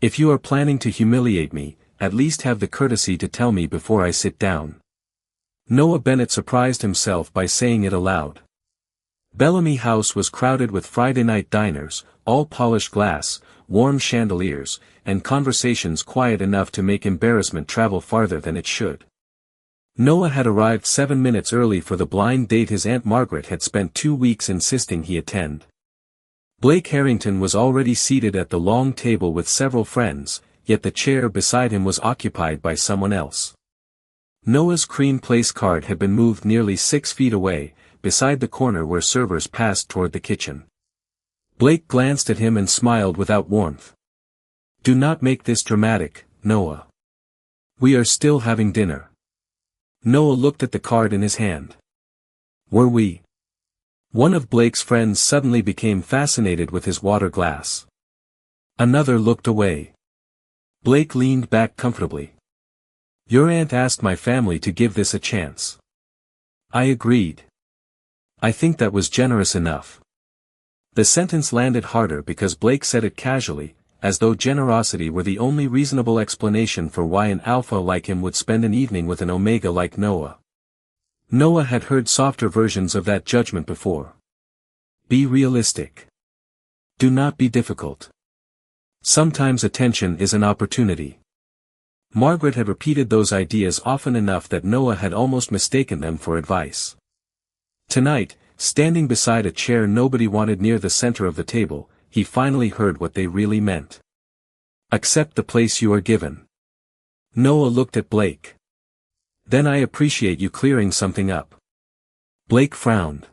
If you are planning to humiliate me, at least have the courtesy to tell me before I sit down. Noah Bennett surprised himself by saying it aloud. Bellamy House was crowded with Friday night diners, all polished glass, warm chandeliers, and conversations quiet enough to make embarrassment travel farther than it should. Noah had arrived 7 minutes early for the blind date his Aunt Margaret had spent 2 weeks insisting he attend. Blake Harrington was already seated at the long table with several friends, yet the chair beside him was occupied by someone else. Noah's cream place card had been moved nearly 6 feet away, beside the corner where servers passed toward the kitchen. Blake glanced at him and smiled without warmth. "Do not make this dramatic, Noah. We are still having dinner." Noah looked at the card in his hand. "Were we?" One of Blake's friends suddenly became fascinated with his water glass. Another looked away. Blake leaned back comfortably. "Your aunt asked my family to give this a chance. I agreed. I think that was generous enough." The sentence landed harder because Blake said it casually, as though generosity were the only reasonable explanation for why an alpha like him would spend an evening with an omega like Noah. Noah had heard softer versions of that judgment before. Be realistic. Do not be difficult. Sometimes attention is an opportunity. Margaret had repeated those ideas often enough that Noah had almost mistaken them for advice. Tonight, standing beside a chair nobody wanted near the center of the table, he finally heard what they really meant. Accept the place you are given. Noah looked at Blake. Then I appreciate you clearing something up. Blake frowned.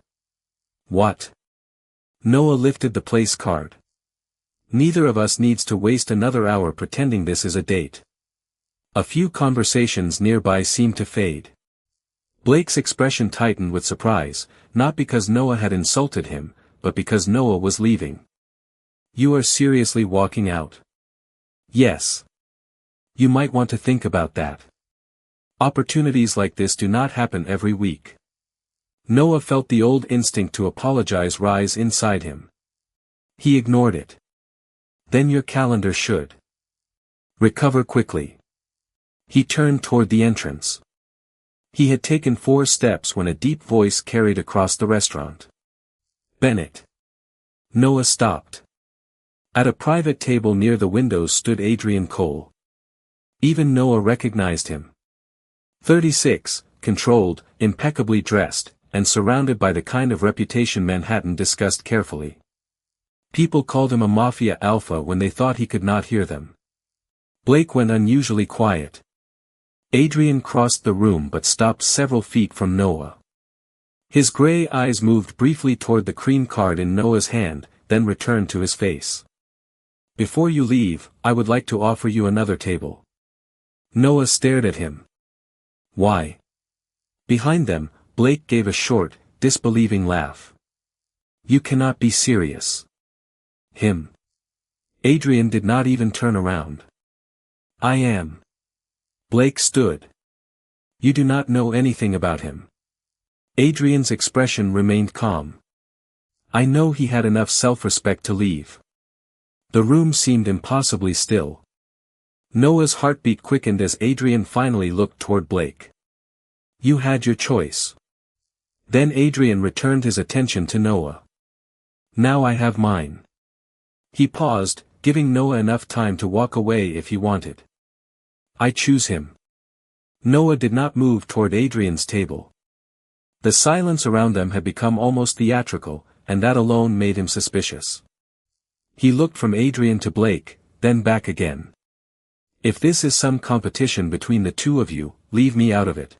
What? Noah lifted the place card. Neither of us needs to waste another hour pretending this is a date. A few conversations nearby seemed to fade. Blake's expression tightened with surprise, not because Noah had insulted him, but because Noah was leaving. You are seriously walking out? Yes. You might want to think about that. Opportunities like this do not happen every week. Noah felt the old instinct to apologize rise inside him. He ignored it. Then your calendar should recover quickly. He turned toward the entrance. He had taken 4 steps when a deep voice carried across the restaurant. Bennett. Noah stopped. At a private table near the windows stood Adrian Cole. Even Noah recognized him. 36, controlled, impeccably dressed, and surrounded by the kind of reputation Manhattan discussed carefully. People called him a Mafia Alpha when they thought he could not hear them. Blake went unusually quiet. Adrian crossed the room but stopped several feet from Noah. His gray eyes moved briefly toward the cream card in Noah's hand, then returned to his face. Before you leave, I would like to offer you another table. Noah stared at him. Why? Behind them, Blake gave a short, disbelieving laugh. You cannot be serious. Him. Adrian did not even turn around. I am. Blake stood. You do not know anything about him. Adrian's expression remained calm. I know he had enough self-respect to leave. The room seemed impossibly still. Noah's heartbeat quickened as Adrian finally looked toward Blake. You had your choice. Then Adrian returned his attention to Noah. Now I have mine. He paused, giving Noah enough time to walk away if he wanted. I choose him. Noah did not move toward Adrian's table. The silence around them had become almost theatrical, and that alone made him suspicious. He looked from Adrian to Blake, then back again. If this is some competition between the two of you, leave me out of it.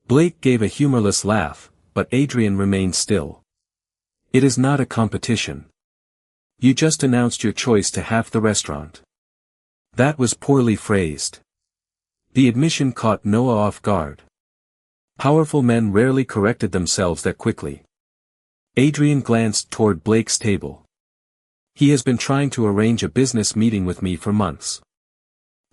Blake gave a humorless laugh, but Adrian remained still. It is not a competition. You just announced your choice to half the restaurant. That was poorly phrased. The admission caught Noah off guard. Powerful men rarely corrected themselves that quickly. Adrian glanced toward Blake's table. He has been trying to arrange a business meeting with me for months.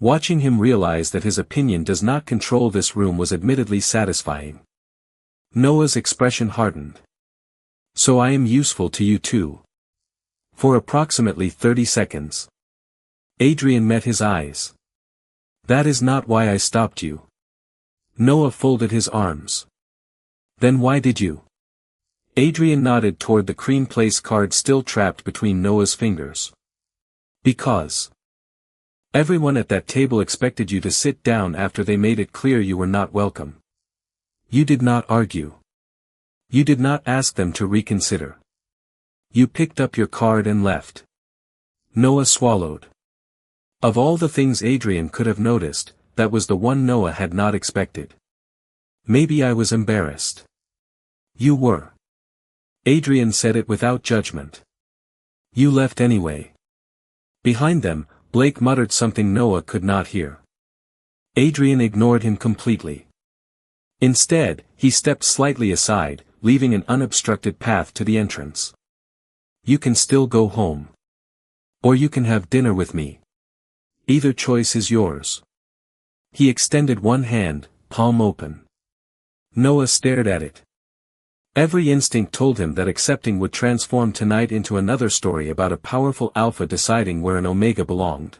Watching him realize that his opinion does not control this room was admittedly satisfying. Noah's expression hardened. So I am useful to you too. For approximately 30 seconds. Adrian met his eyes. That is not why I stopped you. Noah folded his arms. Then why did you? Adrian nodded toward the cream place card still trapped between Noah's fingers. Because everyone at that table expected you to sit down after they made it clear you were not welcome. You did not argue. You did not ask them to reconsider. You picked up your card and left. Noah swallowed. Of all the things Adrian could have noticed, that was the one Noah had not expected. Maybe I was embarrassed. You were. Adrian said it without judgment. You left anyway. Behind them, Blake muttered something Noah could not hear. Adrian ignored him completely. Instead, he stepped slightly aside, leaving an unobstructed path to the entrance. You can still go home. Or you can have dinner with me. Either choice is yours. He extended one hand, palm open. Noah stared at it. Every instinct told him that accepting would transform tonight into another story about a powerful alpha deciding where an omega belonged.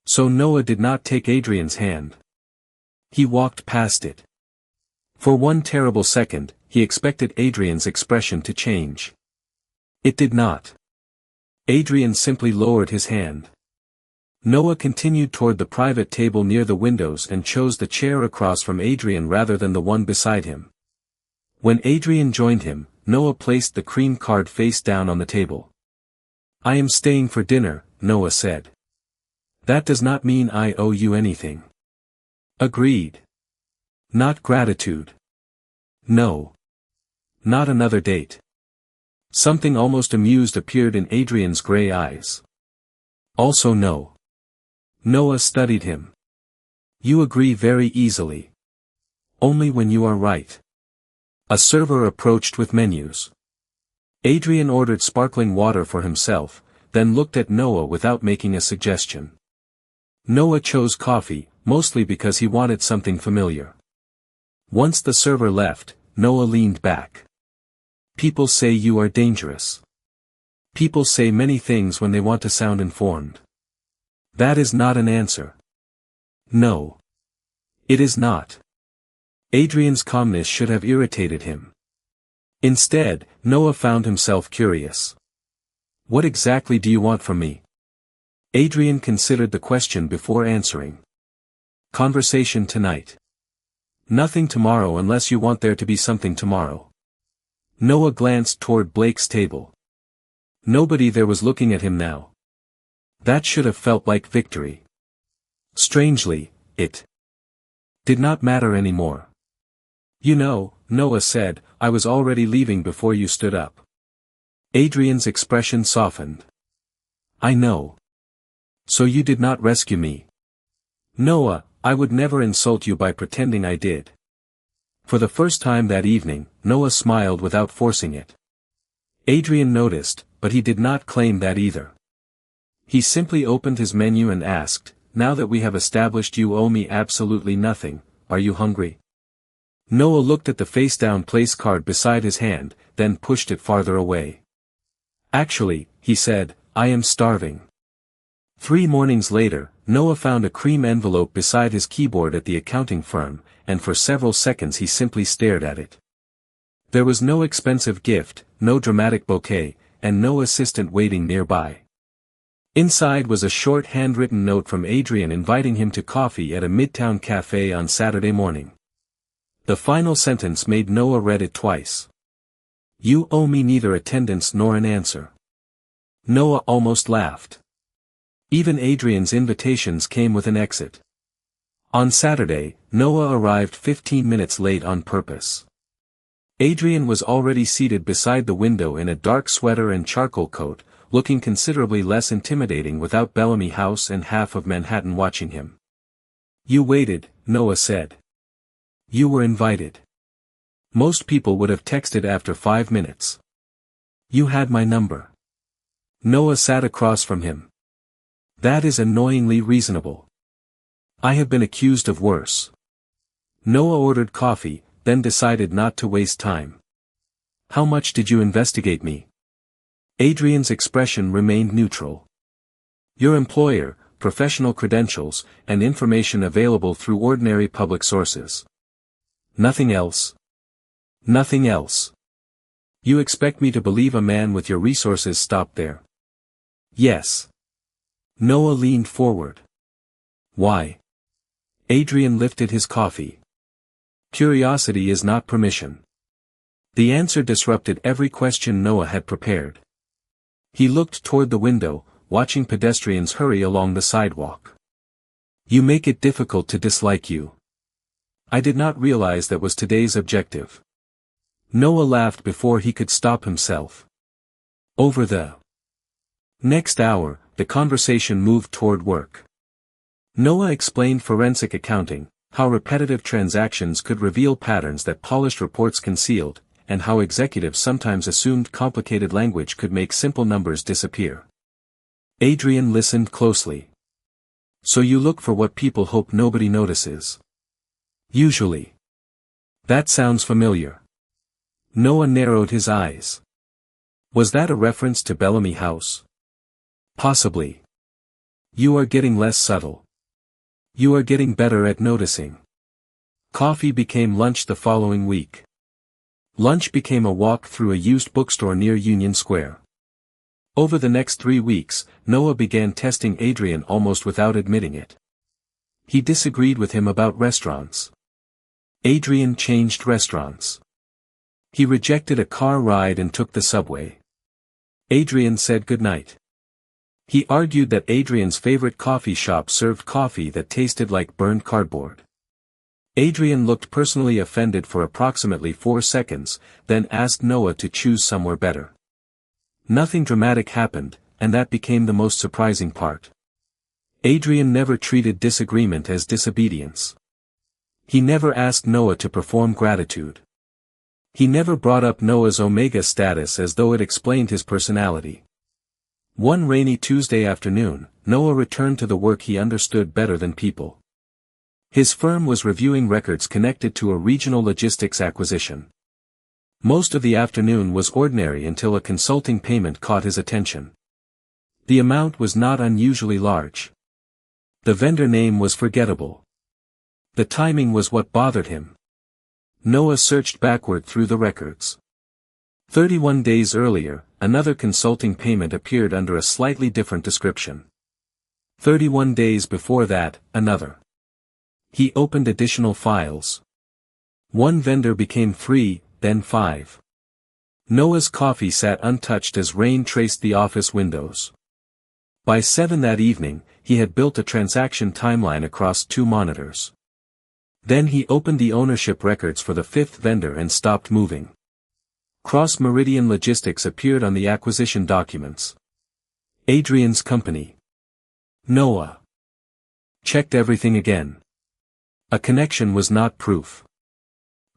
So Noah did not take Adrian's hand. He walked past it. For one terrible second, he expected Adrian's expression to change. It did not. Adrian simply lowered his hand. Noah continued toward the private table near the windows and chose the chair across from Adrian rather than the one beside him. When Adrian joined him, Noah placed the cream card face down on the table. I am staying for dinner, Noah said. That does not mean I owe you anything. Agreed. Not gratitude. No. Not another date. Something almost amused appeared in Adrian's gray eyes. Also no. Noah studied him. You agree very easily. Only when you are right. A server approached with menus. Adrian ordered sparkling water for himself, then looked at Noah without making a suggestion. Noah chose coffee, mostly because he wanted something familiar. Once the server left, Noah leaned back. People say you are dangerous. People say many things when they want to sound informed. That is not an answer. No. It is not. Adrian's calmness should have irritated him. Instead, Noah found himself curious. What exactly do you want from me? Adrian considered the question before answering. Conversation tonight. Nothing tomorrow unless you want there to be something tomorrow. Noah glanced toward Blake's table. Nobody there was looking at him now. That should have felt like victory. Strangely, it did not matter anymore. You know, Noah said, I was already leaving before you stood up. Adrian's expression softened. I know. So you did not rescue me. Noah, I would never insult you by pretending I did. For the first time that evening, Noah smiled without forcing it. Adrian noticed, but he did not claim that either. He simply opened his menu and asked, now that we have established you owe me absolutely nothing, are you hungry? Noah looked at the face-down place card beside his hand, then pushed it farther away. Actually, he said, I am starving. 3 mornings later, Noah found a cream envelope beside his keyboard at the accounting firm, and for several seconds he simply stared at it. There was no expensive gift, no dramatic bouquet, and no assistant waiting nearby. Inside was a short handwritten note from Adrian inviting him to coffee at a midtown cafe on Saturday morning. The final sentence made Noah read it twice. You owe me neither attendance nor an answer. Noah almost laughed. Even Adrian's invitations came with an exit. On Saturday, Noah arrived 15 minutes late on purpose. Adrian was already seated beside the window in a dark sweater and charcoal coat, looking considerably less intimidating without Bellamy House and half of Manhattan watching him. You waited, Noah said. You were invited. Most people would have texted after 5 minutes. You had my number. Noah sat across from him. That is annoyingly reasonable. I have been accused of worse. Noah ordered coffee, then decided not to waste time. How much did you investigate me? Adrian's expression remained neutral. Your employer, professional credentials, and information available through ordinary public sources. Nothing else? Nothing else. You expect me to believe a man with your resources stopped there? Yes. Noah leaned forward. Why? Adrian lifted his coffee. Curiosity is not permission. The answer disrupted every question Noah had prepared. He looked toward the window, watching pedestrians hurry along the sidewalk. You make it difficult to dislike you. I did not realize that was today's objective. Noah laughed before he could stop himself. Over the next hour, the conversation moved toward work. Noah explained forensic accounting, how repetitive transactions could reveal patterns that polished reports concealed, and how executives sometimes assumed complicated language could make simple numbers disappear. Adrian listened closely. So you look for what people hope nobody notices. Usually. That sounds familiar. Noah narrowed his eyes. Was that a reference to Bellamy House? Possibly. You are getting less subtle. You are getting better at noticing. Coffee became lunch the following week. Lunch became a walk through a used bookstore near Union Square. Over the next 3 weeks, Noah began testing Adrian almost without admitting it. He disagreed with him about restaurants. Adrian changed restaurants. He rejected a car ride and took the subway. Adrian said goodnight. He argued that Adrian's favorite coffee shop served coffee that tasted like burned cardboard. Adrian looked personally offended for approximately 4 seconds, then asked Noah to choose somewhere better. Nothing dramatic happened, and that became the most surprising part. Adrian never treated disagreement as disobedience. He never asked Noah to perform gratitude. He never brought up Noah's Omega status as though it explained his personality. One rainy Tuesday afternoon, Noah returned to the work he understood better than people. His firm was reviewing records connected to a regional logistics acquisition. Most of the afternoon was ordinary until a consulting payment caught his attention. The amount was not unusually large. The vendor name was forgettable. The timing was what bothered him. Noah searched backward through the records. 31 days earlier, another consulting payment appeared under a slightly different description. 31 days before that, another. He opened additional files. One vendor became 3, then 5. Noah's coffee sat untouched as rain traced the office windows. By 7 that evening, he had built a transaction timeline across 2 monitors. Then he opened the ownership records for the 5th vendor and stopped moving. Cross-Meridian Logistics appeared on the acquisition documents. Adrian's company. Noah checked everything again. A connection was not proof.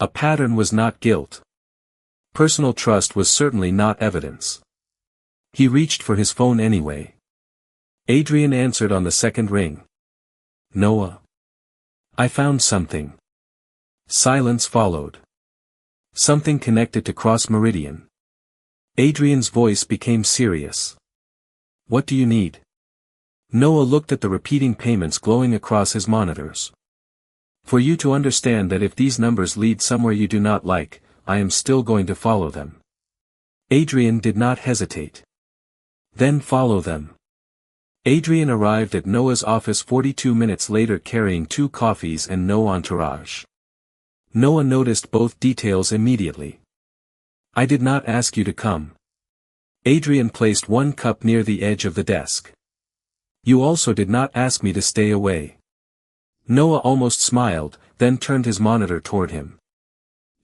A pattern was not guilt. Personal trust was certainly not evidence. He reached for his phone anyway. Adrian answered on the second ring. Noah. I found something. Silence followed. Something connected to Cross-Meridian. Adrian's voice became serious. What do you need? Noah looked at the repeating payments glowing across his monitors. For you to understand that if these numbers lead somewhere you do not like, I am still going to follow them. Adrian did not hesitate. Then follow them. Adrian arrived at Noah's office 42 minutes later carrying 2 coffees and no entourage. Noah noticed both details immediately. I did not ask you to come. Adrian placed 1 cup near the edge of the desk. You also did not ask me to stay away. Noah almost smiled, then turned his monitor toward him.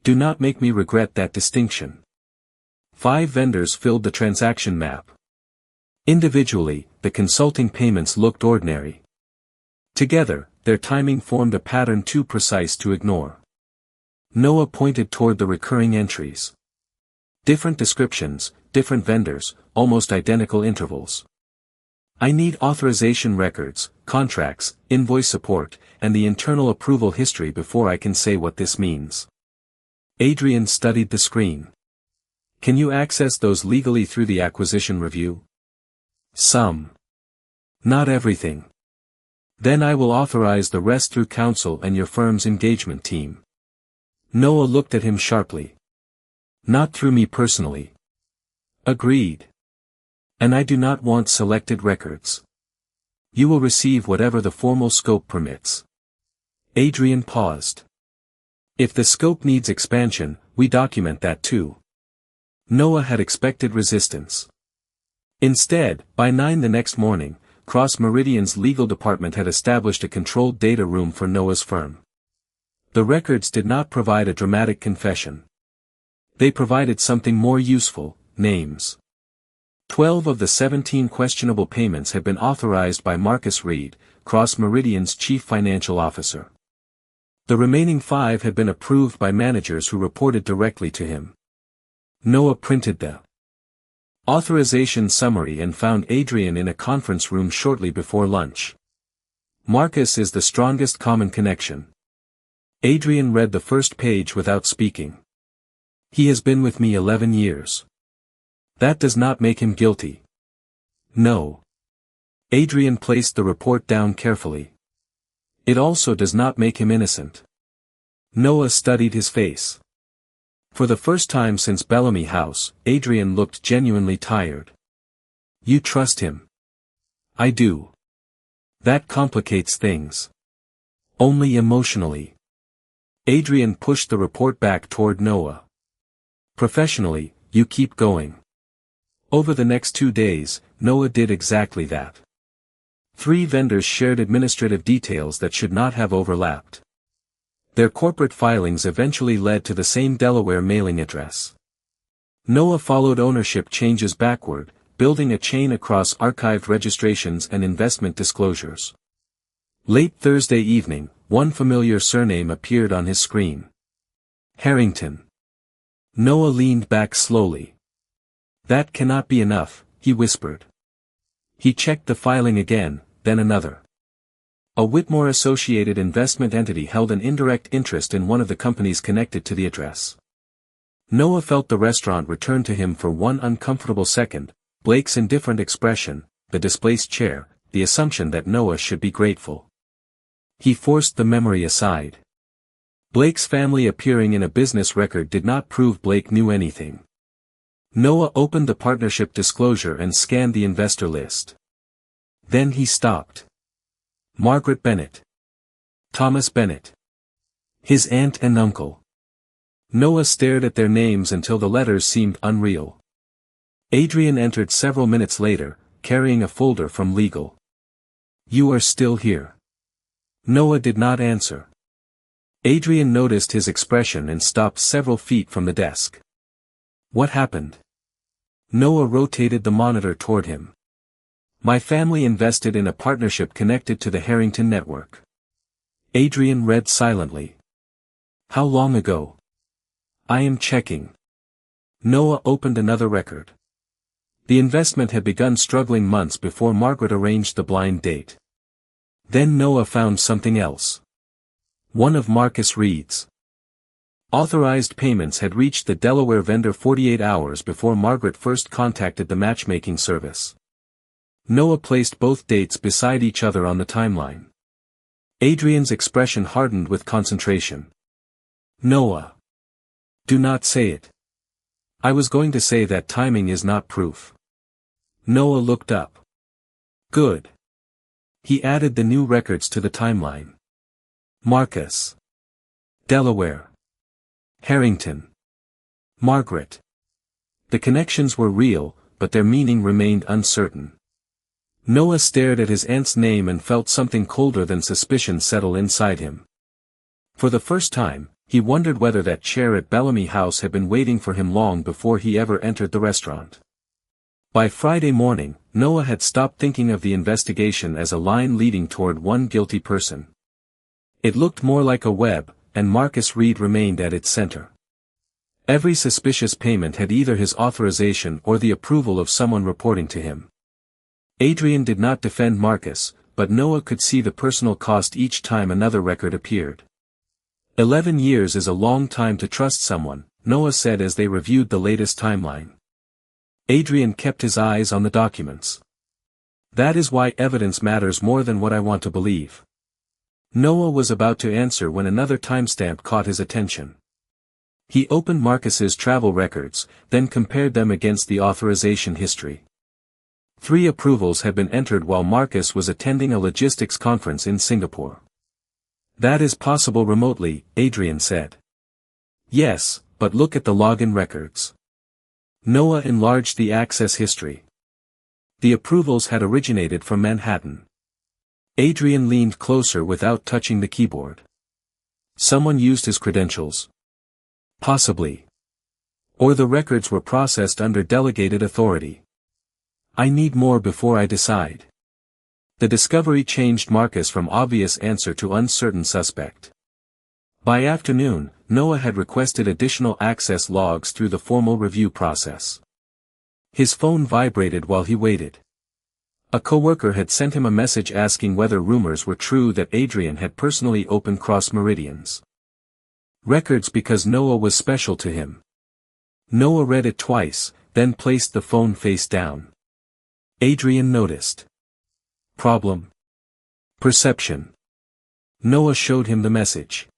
Do not make me regret that distinction. 5 vendors filled the transaction map. Individually, the consulting payments looked ordinary. Together, their timing formed a pattern too precise to ignore. Noah pointed toward the recurring entries. Different descriptions, different vendors, almost identical intervals. I need authorization records, contracts, invoice support, and the internal approval history before I can say what this means. Adrian studied the screen. Can you access those legally through the acquisition review? Some. Not everything. Then I will authorize the rest through counsel and your firm's engagement team. Noah looked at him sharply. Not through me personally. Agreed. And I do not want selected records. You will receive whatever the formal scope permits. Adrian paused. If the scope needs expansion, we document that too. Noah had expected resistance. Instead, by 9 the next morning, Cross Meridian's legal department had established a controlled data room for Noah's firm. The records did not provide a dramatic confession. They provided something more useful: names. 12 of the 17 questionable payments had been authorized by Marcus Reed, Cross Meridian's chief financial officer. The remaining 5 had been approved by managers who reported directly to him. Noah printed the authorization summary and found Adrian in a conference room shortly before lunch. Marcus is the strongest common connection. Adrian read the first page without speaking. He has been with me 11 years. That does not make him guilty. No. Adrian placed the report down carefully. It also does not make him innocent. Noah studied his face. For the first time since Bellamy House, Adrian looked genuinely tired. You trust him? I do. That complicates things. Only emotionally. Adrian pushed the report back toward Noah. Professionally, you keep going. Over the next 2 days, Noah did exactly that. 3 vendors shared administrative details that should not have overlapped. Their corporate filings eventually led to the same Delaware mailing address. Noah followed ownership changes backward, building a chain across archived registrations and investment disclosures. Late Thursday evening, one familiar surname appeared on his screen. Harrington. Noah leaned back slowly. That cannot be enough, he whispered. He checked the filing again, then another. A Whitmore-associated investment entity held an indirect interest in one of the companies connected to the address. Noah felt the restaurant return to him for one uncomfortable second: Blake's indifferent expression, the displaced chair, the assumption that Noah should be grateful. He forced the memory aside. Blake's family appearing in a business record did not prove Blake knew anything. Noah opened the partnership disclosure and scanned the investor list. Then he stopped. Margaret Bennett. Thomas Bennett. His aunt and uncle. Noah stared at their names until the letters seemed unreal. Adrian entered several minutes later, carrying a folder from legal. You are still here. Noah did not answer. Adrian noticed his expression and stopped several feet from the desk. What happened? Noah rotated the monitor toward him. My family invested in a partnership connected to the Harrington network. Adrian read silently. How long ago? I am checking. Noah opened another record. The investment had begun struggling months before Margaret arranged the blind date. Then Noah found something else. One of Marcus Reed's authorized payments had reached the Delaware vendor 48 hours before Margaret first contacted the matchmaking service. Noah placed both dates beside each other on the timeline. Adrian's expression hardened with concentration. Noah. Do not say it. I was going to say that timing is not proof. Noah looked up. Good. He added the new records to the timeline. Marcus. Delaware. Harrington. Margaret. The connections were real, but their meaning remained uncertain. Noah stared at his aunt's name and felt something colder than suspicion settle inside him. For the first time, he wondered whether that chair at Bellamy House had been waiting for him long before he ever entered the restaurant. By Friday morning, Noah had stopped thinking of the investigation as a line leading toward one guilty person. It looked more like a web, and Marcus Reed remained at its center. Every suspicious payment had either his authorization or the approval of someone reporting to him. Adrian did not defend Marcus, but Noah could see the personal cost each time another record appeared. 11 years is a long time to trust someone, Noah said as they reviewed the latest timeline. Adrian kept his eyes on the documents. That is why evidence matters more than what I want to believe. Noah was about to answer when another timestamp caught his attention. He opened Marcus's travel records, then compared them against the authorization history. 3 approvals had been entered while Marcus was attending a logistics conference in Singapore. That is possible remotely, Adrian said. Yes, but look at the login records. Noah enlarged the access history. The approvals had originated from Manhattan. Adrian leaned closer without touching the keyboard. Someone used his credentials. Possibly. Or the records were processed under delegated authority. I need more before I decide. The discovery changed Marcus from obvious answer to uncertain suspect. By afternoon, Noah had requested additional access logs through the formal review process. His phone vibrated while he waited. A coworker had sent him a message asking whether rumors were true that Adrian had personally opened cross meridians records because Noah was special to him. Noah read it twice, then placed the phone face down. Adrian noticed. Problem. Perception. Noah showed him the message.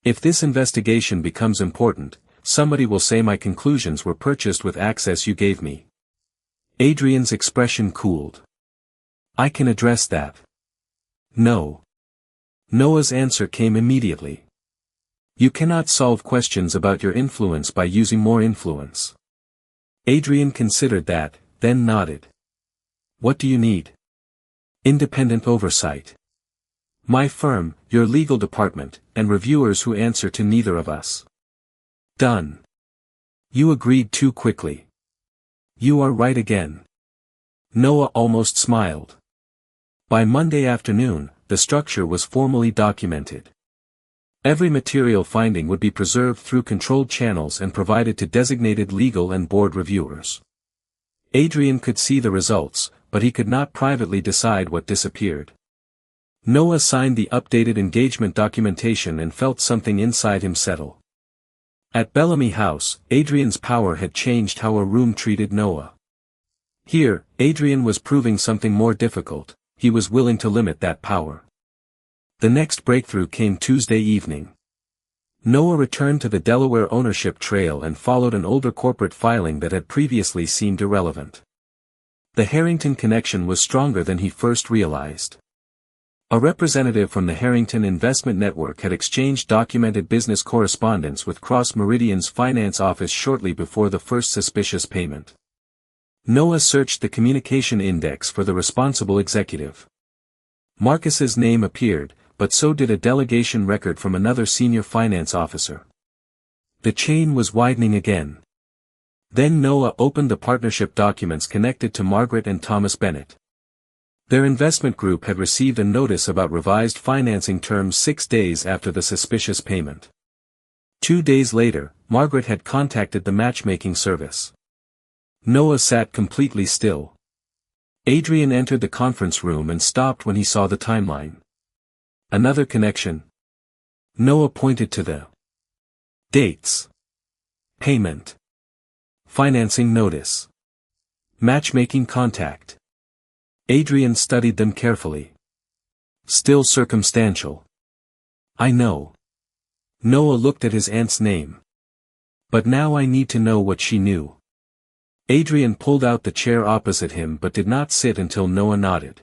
If this investigation becomes important, somebody will say my conclusions were purchased with access you gave me. Adrian's expression cooled. I can address that. No. Noah's answer came immediately. You cannot solve questions about your influence by using more influence. Adrian considered that, then nodded. What do you need? Independent oversight. My firm, your legal department, and reviewers who answer to neither of us. Done. You agreed too quickly. You are right again. Noah almost smiled. By Monday afternoon, the structure was formally documented. Every material finding would be preserved through controlled channels and provided to designated legal and board reviewers. Adrian could see the results, but he could not privately decide what disappeared. Noah signed the updated engagement documentation and felt something inside him settle. At Bellamy House, Adrian's power had changed how a room treated Noah. Here, Adrian was proving something more difficult. He was willing to limit that power. The next breakthrough came Tuesday evening. Noah returned to the Delaware ownership trail and followed an older corporate filing that had previously seemed irrelevant. The Harrington connection was stronger than he first realized. A representative from the Harrington Investment Network had exchanged documented business correspondence with Cross Meridian's finance office shortly before the first suspicious payment. Noah searched the communication index for the responsible executive. Marcus's name appeared, but so did a delegation record from another senior finance officer. The chain was widening again. Then Noah opened the partnership documents connected to Margaret and Thomas Bennett. Their investment group had received a notice about revised financing terms 6 days after the suspicious payment. 2 days later, Margaret had contacted the matchmaking service. Noah sat completely still. Adrian entered the conference room and stopped when he saw the timeline. Another connection. Noah pointed to the dates. Payment. Financing notice. Matchmaking contact. Adrian studied them carefully. Still circumstantial. I know. Noah looked at his aunt's name. But now I need to know what she knew. Adrian pulled out the chair opposite him but did not sit until Noah nodded.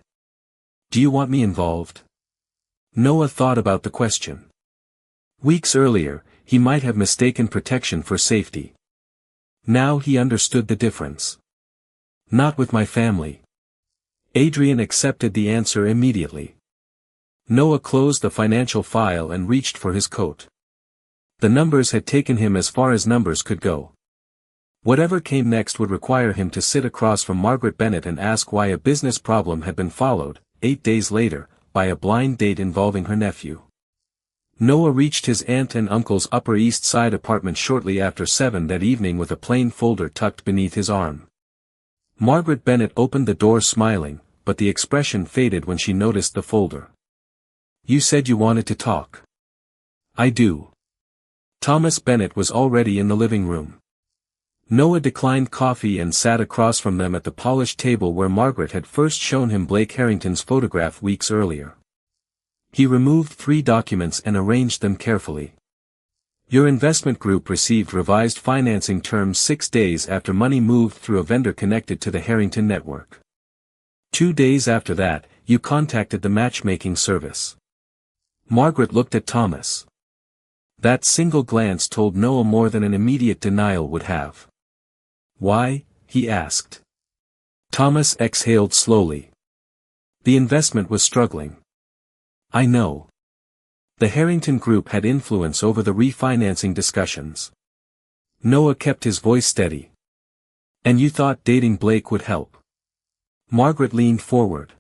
Do you want me involved? Noah thought about the question. Weeks earlier, he might have mistaken protection for safety. Now he understood the difference. Not with my family. Adrian accepted the answer immediately. Noah closed the financial file and reached for his coat. The numbers had taken him as far as numbers could go. Whatever came next would require him to sit across from Margaret Bennett and ask why a business problem had been followed, 8 days later, by a blind date involving her nephew. Noah reached his aunt and uncle's Upper East Side apartment shortly after 7 that evening with a plain folder tucked beneath his arm. Margaret Bennett opened the door smiling, but the expression faded when she noticed the folder. You said you wanted to talk. I do. Thomas Bennett was already in the living room. Noah declined coffee and sat across from them at the polished table where Margaret had first shown him Blake Harrington's photograph weeks earlier. He removed 3 documents and arranged them carefully. Your investment group received revised financing terms 6 days after money moved through a vendor connected to the Harrington network. 2 days after that, you contacted the matchmaking service. Margaret looked at Thomas. That single glance told Noah more than an immediate denial would have. Why? He asked. Thomas exhaled slowly. The investment was struggling. I know. The Harrington Group had influence over the refinancing discussions. Noah kept his voice steady. And you thought dating Blake would help? Margaret leaned forward.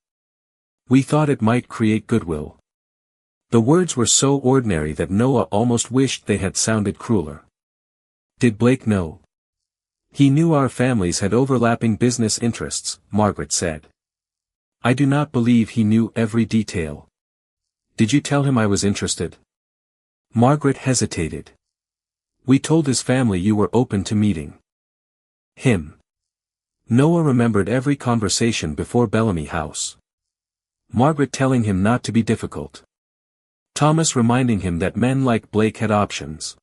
We thought it might create goodwill. The words were so ordinary that Noah almost wished they had sounded crueler. Did Blake know? He knew our families had overlapping business interests, Margaret said. I do not believe he knew every detail. Did you tell him I was interested? Margaret hesitated. We told his family you were open to meeting him. Noah remembered every conversation before Bellamy House. Margaret telling him not to be difficult. Thomas reminding him that men like Blake had options.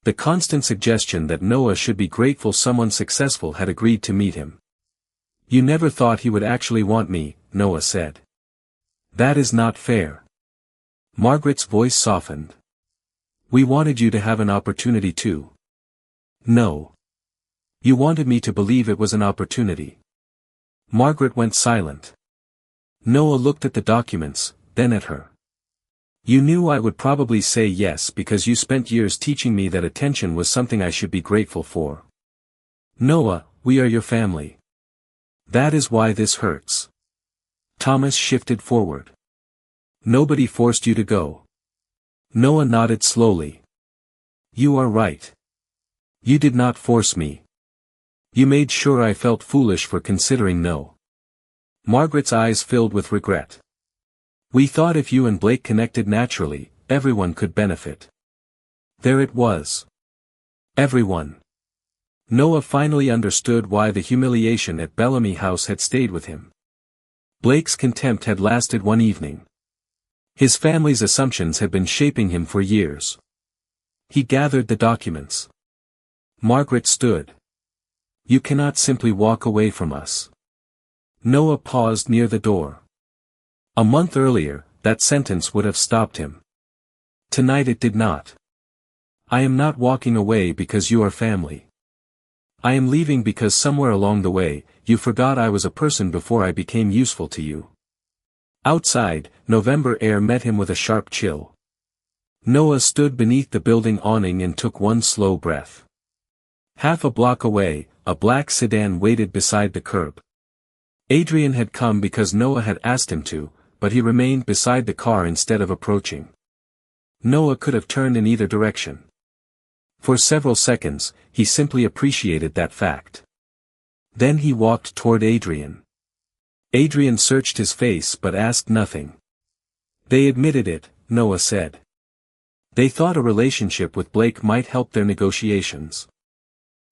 The constant suggestion that Noah should be grateful someone successful had agreed to meet him. You never thought he would actually want me, Noah said. That is not fair. Margaret's voice softened. We wanted you to have an opportunity too. No. You wanted me to believe it was an opportunity. Margaret went silent. Noah looked at the documents, then at her. You knew I would probably say yes because you spent years teaching me that attention was something I should be grateful for. Noah, we are your family. That is why this hurts. Thomas shifted forward. Nobody forced you to go. Noah nodded slowly. You are right. You did not force me. You made sure I felt foolish for considering no. Margaret's eyes filled with regret. We thought if you and Blake connected naturally, everyone could benefit. There it was. Everyone. Noah finally understood why the humiliation at Bellamy House had stayed with him. Blake's contempt had lasted one evening. His family's assumptions had been shaping him for years. He gathered the documents. Margaret stood. You cannot simply walk away from us. Noah paused near the door. A month earlier, that sentence would have stopped him. Tonight it did not. I am not walking away because you are family. I am leaving because somewhere along the way, you forgot I was a person before I became useful to you. Outside, November air met him with a sharp chill. Noah stood beneath the building awning and took one slow breath. Half a block away, a black sedan waited beside the curb. Adrian had come because Noah had asked him to, but he remained beside the car instead of approaching. Noah could have turned in either direction. For several seconds, he simply appreciated that fact. Then he walked toward Adrian. Adrian searched his face but asked nothing. They admitted it, Noah said. They thought a relationship with Blake might help their negotiations.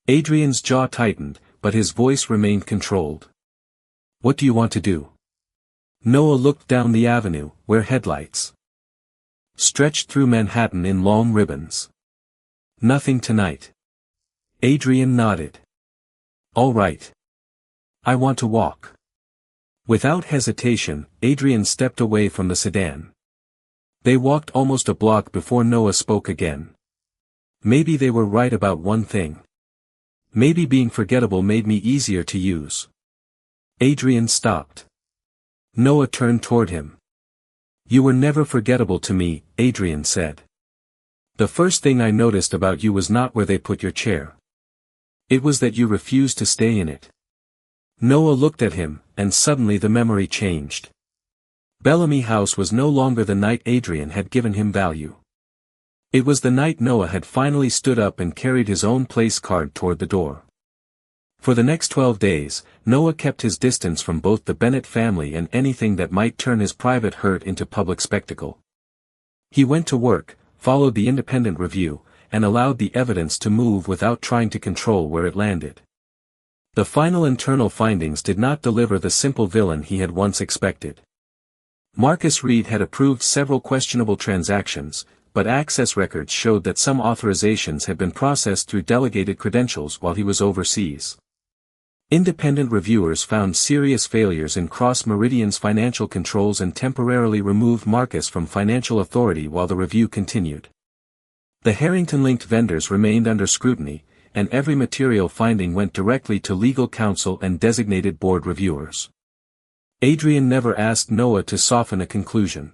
Adrian's jaw tightened, but his voice remained controlled. What do you want to do? Noah looked down the avenue, where headlights stretched through Manhattan in long ribbons. Nothing tonight. Adrian nodded. All right. I want to walk. Without hesitation, Adrian stepped away from the sedan. They walked almost a block before Noah spoke again. Maybe they were right about one thing. Maybe being forgettable made me easier to use. Adrian stopped. Noah turned toward him. You were never forgettable to me, Adrian said. The first thing I noticed about you was not where they put your chair. It was that you refused to stay in it. Noah looked at him, and suddenly the memory changed. Bellamy House was no longer the night Adrian had given him value. It was the night Noah had finally stood up and carried his own place card toward the door. For the next 12 days, Noah kept his distance from both the Bennett family and anything that might turn his private hurt into public spectacle. He went to work, followed the Independent Review, and allowed the evidence to move without trying to control where it landed. The final internal findings did not deliver the simple villain he had once expected. Marcus Reed had approved several questionable transactions, but access records showed that some authorizations had been processed through delegated credentials while he was overseas. Independent reviewers found serious failures in Cross Meridian's financial controls and temporarily removed Marcus from financial authority while the review continued. The Harrington-linked vendors remained under scrutiny, and every material finding went directly to legal counsel and designated board reviewers. Adrian never asked Noah to soften a conclusion.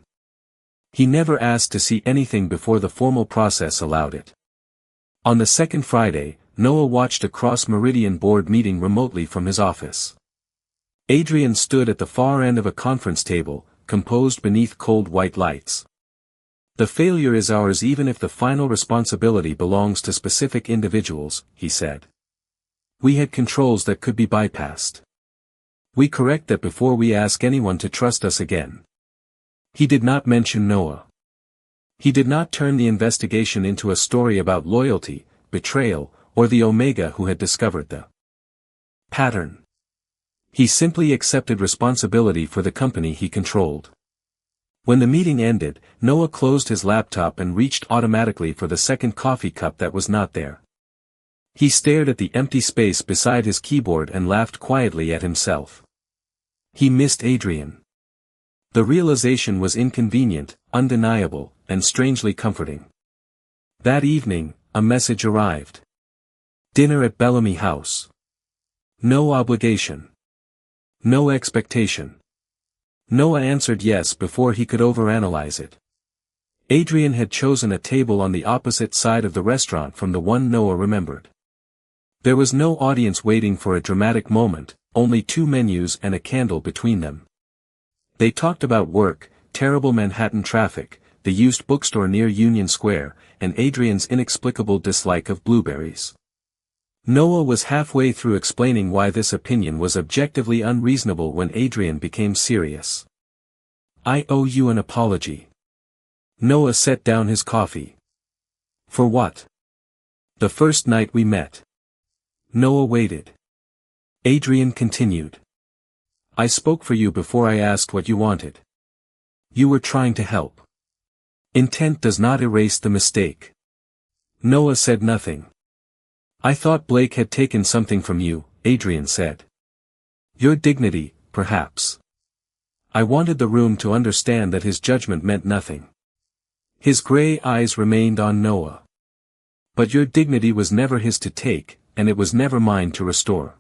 He never asked to see anything before the formal process allowed it. On the second Friday, Noah watched a Cross Meridian board meeting remotely from his office. Adrian stood at the far end of a conference table, composed beneath cold white lights. "The failure is ours even if the final responsibility belongs to specific individuals," he said. "We had controls that could be bypassed. We correct that before we ask anyone to trust us again." He did not mention Noah. He did not turn the investigation into a story about loyalty, betrayal, or the Omega who had discovered the pattern. He simply accepted responsibility for the company he controlled. When the meeting ended, Noah closed his laptop and reached automatically for the second coffee cup that was not there. He stared at the empty space beside his keyboard and laughed quietly at himself. He missed Adrian. The realization was inconvenient, undeniable, and strangely comforting. That evening, a message arrived. Dinner at Bellamy House. No obligation. No expectation. Noah answered yes before he could overanalyze it. Adrian had chosen a table on the opposite side of the restaurant from the one Noah remembered. There was no audience waiting for a dramatic moment, only two menus and a candle between them. They talked about work, terrible Manhattan traffic, the used bookstore near Union Square, and Adrian's inexplicable dislike of blueberries. Noah was halfway through explaining why this opinion was objectively unreasonable when Adrian became serious. "I owe you an apology." Noah set down his coffee. "For what?" "The first night we met." Noah waited. Adrian continued. "I spoke for you before I asked what you wanted. You were trying to help. Intent does not erase the mistake." Noah said nothing. "I thought Blake had taken something from you," Adrian said. "Your dignity, perhaps. I wanted the room to understand that his judgment meant nothing." His gray eyes remained on Noah. "But your dignity was never his to take, and it was never mine to restore."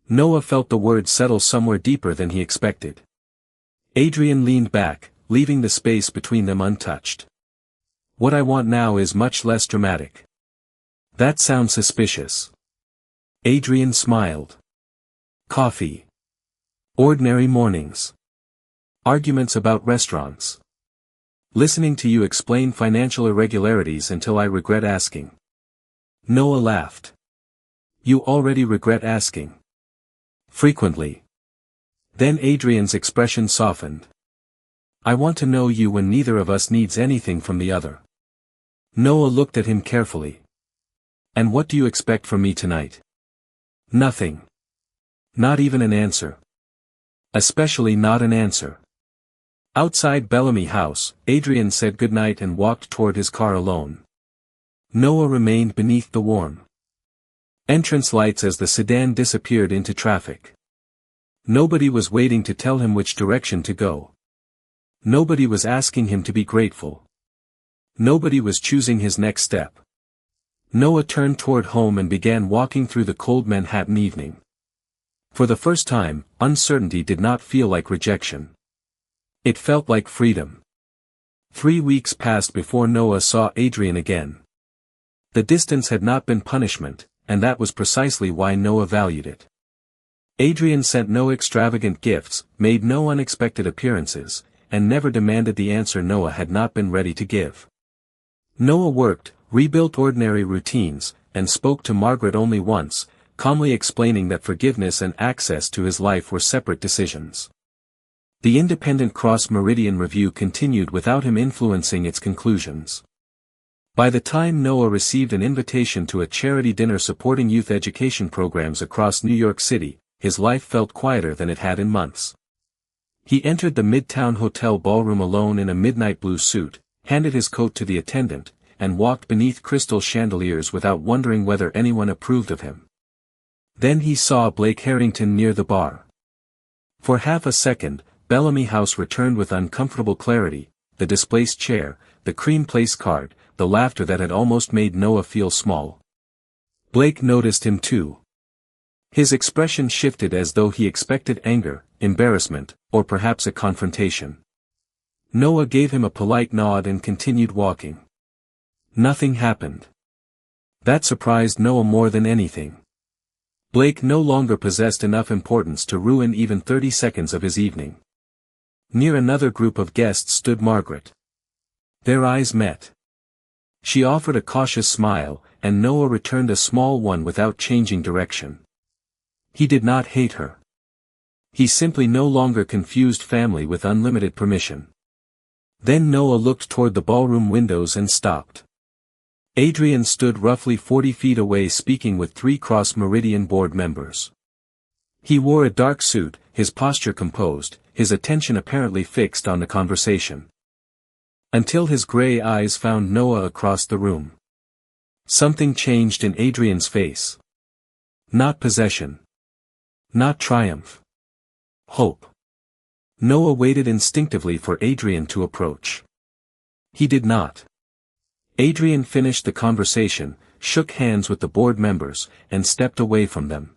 Noah felt the words settle somewhere deeper than he expected. Adrian leaned back, leaving the space between them untouched. "What I want now is much less dramatic." "That sounds suspicious." Adrian smiled. "Coffee. Ordinary mornings. Arguments about restaurants. Listening to you explain financial irregularities until I regret asking." Noah laughed. "You already regret asking." "Frequently." Then Adrian's expression softened. "I want to know you when neither of us needs anything from the other." Noah looked at him carefully. "And what do you expect from me tonight?" "Nothing. Not even an answer. Especially not an answer." Outside Bellamy House, Adrian said goodnight and walked toward his car alone. Noah remained beneath the warm entrance lights as the sedan disappeared into traffic. Nobody was waiting to tell him which direction to go. Nobody was asking him to be grateful. Nobody was choosing his next step. Noah turned toward home and began walking through the cold Manhattan evening. For the first time, uncertainty did not feel like rejection. It felt like freedom. 3 weeks passed before Noah saw Adrian again. The distance had not been punishment, and that was precisely why Noah valued it. Adrian sent no extravagant gifts, made no unexpected appearances, and never demanded the answer Noah had not been ready to give. Noah worked, rebuilt ordinary routines, and spoke to Margaret only once, calmly explaining that forgiveness and access to his life were separate decisions. The independent Cross Meridian review continued without him influencing its conclusions. By the time Noah received an invitation to a charity dinner supporting youth education programs across New York City, his life felt quieter than it had in months. He entered the Midtown Hotel ballroom alone in a midnight blue suit, handed his coat to the attendant, and walked beneath crystal chandeliers without wondering whether anyone approved of him. Then he saw Blake Harrington near the bar. For half a second, Bellamy House returned with uncomfortable clarity, the displaced chair, the cream place card, the laughter that had almost made Noah feel small. Blake noticed him too. His expression shifted as though he expected anger, embarrassment, or perhaps a confrontation. Noah gave him a polite nod and continued walking. Nothing happened. That surprised Noah more than anything. Blake no longer possessed enough importance to ruin even 30 seconds of his evening. Near another group of guests stood Margaret. Their eyes met. She offered a cautious smile, and Noah returned a small one without changing direction. He did not hate her. He simply no longer confused family with unlimited permission. Then Noah looked toward the ballroom windows and stopped. Adrian stood roughly 40 feet away speaking with 3 Cross Meridian board members. He wore a dark suit, his posture composed, his attention apparently fixed on the conversation. Until his gray eyes found Noah across the room. Something changed in Adrian's face. Not possession. Not triumph. Hope. Noah waited instinctively for Adrian to approach. He did not. Adrian finished the conversation, shook hands with the board members, and stepped away from them.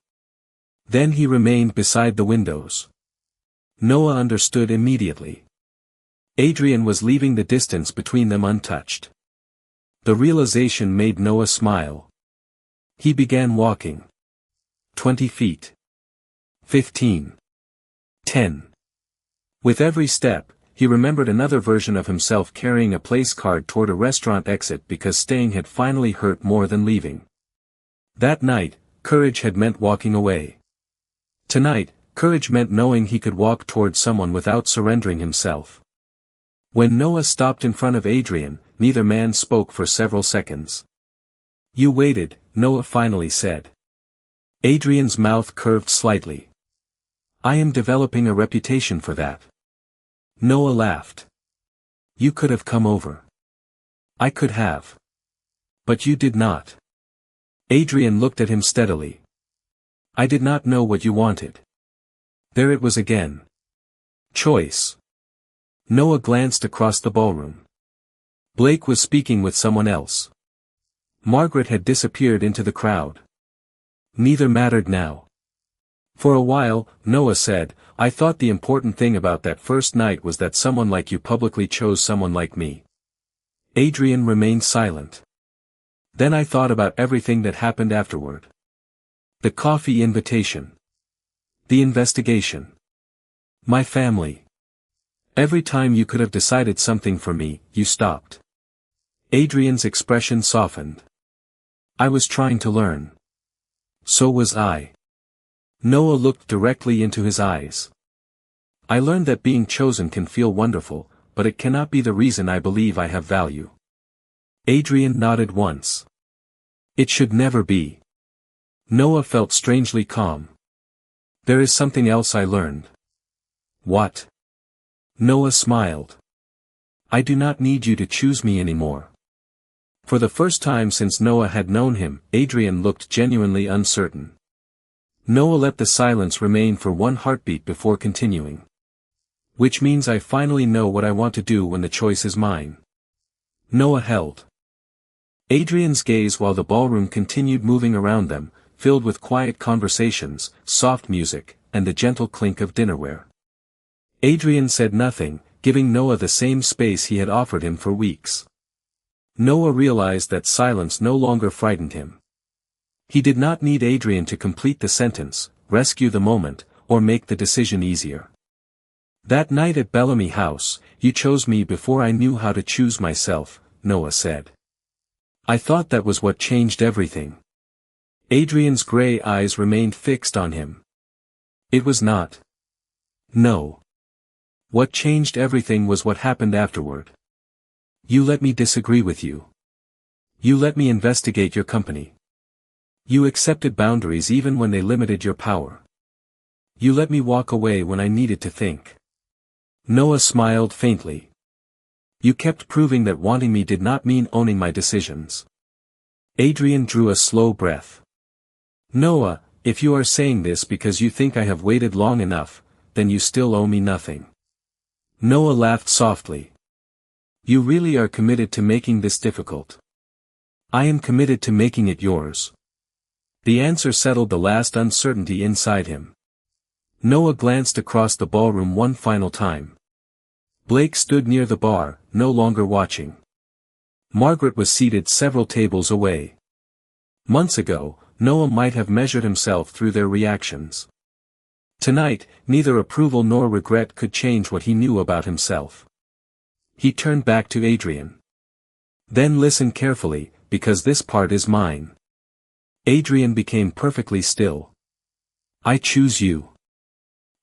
Then he remained beside the windows. Noah understood immediately. Adrian was leaving the distance between them untouched. The realization made Noah smile. He began walking. 20 feet. 15. 10. With every step, he remembered another version of himself carrying a place card toward a restaurant exit because staying had finally hurt more than leaving. That night, courage had meant walking away. Tonight, courage meant knowing he could walk toward someone without surrendering himself. When Noah stopped in front of Adrian, neither man spoke for several seconds. "You waited," Noah finally said. Adrian's mouth curved slightly. "I am developing a reputation for that." Noah laughed. "You could have come over. I could have. But you did not." Adrian looked at him steadily. "I did not know what you wanted." There it was again. Choice. Noah glanced across the ballroom. Blake was speaking with someone else. Margaret had disappeared into the crowd. Neither mattered now. For a while, Noah said, "I thought the important thing about that first night was that someone like you publicly chose someone like me." Adrian remained silent. "Then I thought about everything that happened afterward. The coffee invitation. The investigation. My family. Every time you could have decided something for me, you stopped." Adrian's expression softened. "I was trying to learn. So was I." Noah looked directly into his eyes. "I learned that being chosen can feel wonderful, but it cannot be the reason I believe I have value." Adrian nodded once. "It should never be." Noah felt strangely calm. "There is something else I learned." "What?" Noah smiled. "I do not need you to choose me anymore." For the first time since Noah had known him, Adrian looked genuinely uncertain. Noah let the silence remain for one heartbeat before continuing. "Which means I finally know what I want to do when the choice is mine." Noah held Adrian's gaze while the ballroom continued moving around them, filled with quiet conversations, soft music, and the gentle clink of dinnerware. Adrian said nothing, giving Noah the same space he had offered him for weeks. Noah realized that silence no longer frightened him. He did not need Adrian to complete the sentence, rescue the moment, or make the decision easier. "That night at Bellamy House, you chose me before I knew how to choose myself," Noah said. "I thought that was what changed everything." Adrian's gray eyes remained fixed on him. "It was not." "No. What changed everything was what happened afterward." "You let me disagree with you." You let me investigate your company. You accepted boundaries even when they limited your power. You let me walk away when I needed to think. Noah smiled faintly. You kept proving that wanting me did not mean owning my decisions. Adrian drew a slow breath. Noah, if you are saying this because you think I have waited long enough, then you still owe me nothing. Noah laughed softly. You really are committed to making this difficult. I am committed to making it yours. The answer settled the last uncertainty inside him. Noah glanced across the ballroom one final time. Blake stood near the bar, no longer watching. Margaret was seated several tables away. Months ago, Noah might have measured himself through their reactions. Tonight, neither approval nor regret could change what he knew about himself. He turned back to Adrian. Then listen carefully, because this part is mine. Adrian became perfectly still. I choose you.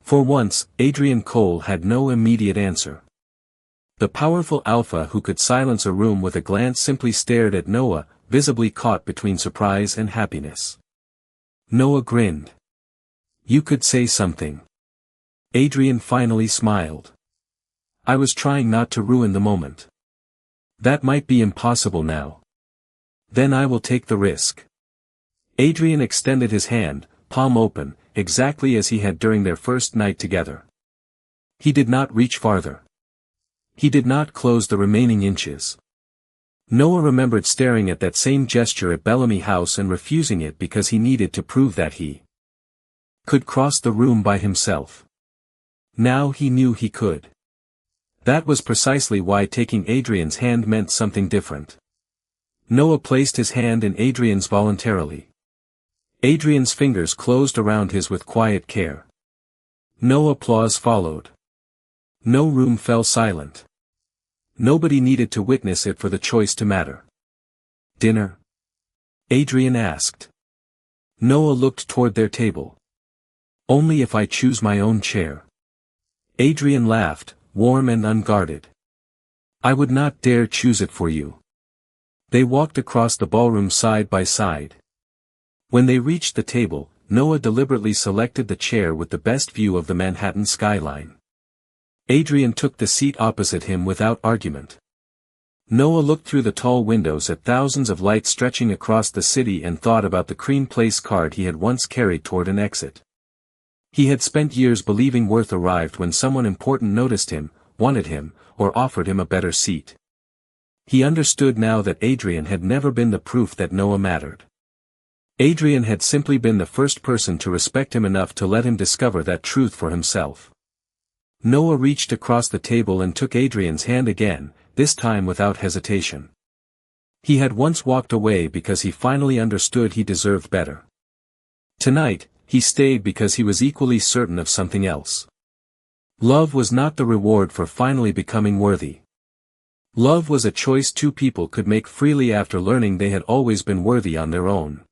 For once, Adrian Cole had no immediate answer. The powerful alpha who could silence a room with a glance simply stared at Noah, visibly caught between surprise and happiness. Noah grinned. You could say something. Adrian finally smiled. I was trying not to ruin the moment. That might be impossible now. Then I will take the risk. Adrian extended his hand, palm open, exactly as he had during their first night together. He did not reach farther. He did not close the remaining inches. Noah remembered staring at that same gesture at Bellamy House and refusing it because he needed to prove that he could cross the room by himself. Now he knew he could. That was precisely why taking Adrian's hand meant something different. Noah placed his hand in Adrian's voluntarily. Adrian's fingers closed around his with quiet care. No applause followed. No room fell silent. Nobody needed to witness it for the choice to matter. Dinner? Adrian asked. Noah looked toward their table. Only if I choose my own chair. Adrian laughed, warm and unguarded. I would not dare choose it for you. They walked across the ballroom side by side. When they reached the table, Noah deliberately selected the chair with the best view of the Manhattan skyline. Adrian took the seat opposite him without argument. Noah looked through the tall windows at thousands of lights stretching across the city and thought about the Cream Place card he had once carried toward an exit. He had spent years believing Worth arrived when someone important noticed him, wanted him, or offered him a better seat. He understood now that Adrian had never been the proof that Noah mattered. Adrian had simply been the first person to respect him enough to let him discover that truth for himself. Noah reached across the table and took Adrian's hand again, this time without hesitation. He had once walked away because he finally understood he deserved better. Tonight, he stayed because he was equally certain of something else. Love was not the reward for finally becoming worthy. Love was a choice two people could make freely after learning they had always been worthy on their own.